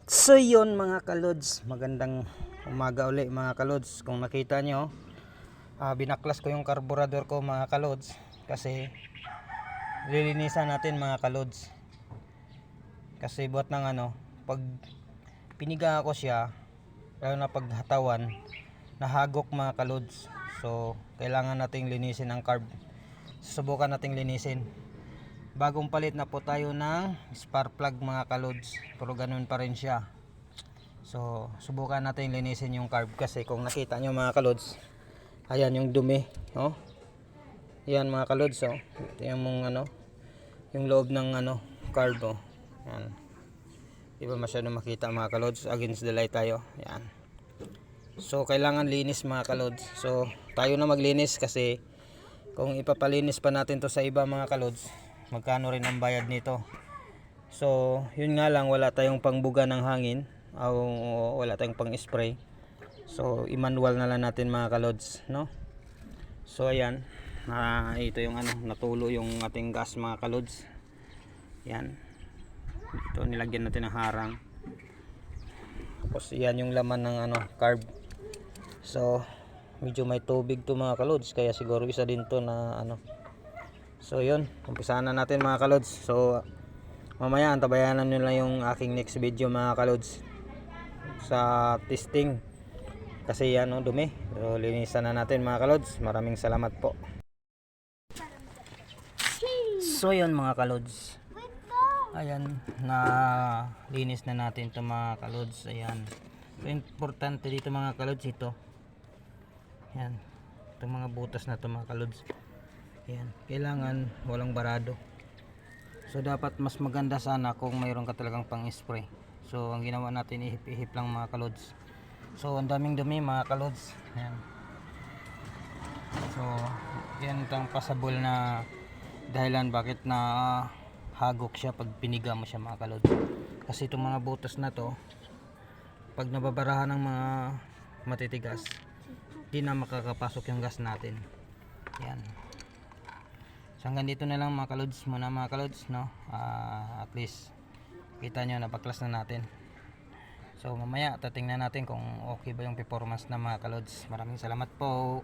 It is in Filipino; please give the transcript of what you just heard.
So yun mga kalods, magandang umaga uli mga kalods. Kung nakita nyo, binaklas ko yung carburetor ko mga kalods kasi lilinisan natin mga kalods. Kasi buhat ng pag piniga ko siya, lalo na paghatawan, nahagok mga kalods. So kailangan nating linisin ang carb. Susubukan nating linisin. Bagong palit na po tayo ng spark plug mga kalods, pero ganun pa rin siya. So subukan natin linisin yung carb kasi kung nakita nyo mga kalods, ayan yung dumi, oh. Yan mga kalods, oh. Ito yung yung loob ng carb, oh. Yan. Di ba masyado makita mga kalods, against the light tayo. Yan. So kailangan linis mga kalods. So tayo na maglinis kasi kung ipapalinis pa natin to sa iba mga kalods, magkano rin ang bayad nito. So yun nga lang, wala tayong pangbuga ng hangin o wala tayong pang spray. So i-manual na lang natin mga kalods, no? So ayan, ito yung natulo yung ating gas mga kalods. Yan. Ito nilagyan natin ng harang. Tapos yan yung laman ng carb. So medyo may tubig to mga kalods, kaya siguro isa din to na So yun, umpisahan na natin mga kalods. So mamaya antabayanan nyo lang yung aking next video mga kalods sa testing. Kasi yan dumi. So linisan na natin mga kalods. Maraming salamat po. So yun mga kalods, ayan, na linis na natin to mga kalods. Ayan. So importante dito mga kalods, ito. Yan. Itong mga butas na to mga kalods. Ayan, kailangan walang barado. So dapat mas maganda sana kung mayroon ka talagang pang spray. So ang ginawa natin, ihip-ihip lang mga kalods. So ang daming dumi mga kalods. Ayan. So yan ang possible na dahilan bakit na hagok siya pag piniga mo siya mga kalods. Kasi itong mga butas na to, pag nababarahan ng mga matitigas, di na makakapasok yung gas natin. Yan. So hanggang dito na lang mga kalods muna mga kalods, no? At least kita nyo, napaklas na natin. So mamaya tatingnan natin kung okay ba yung performance na mga kalods. Maraming salamat po.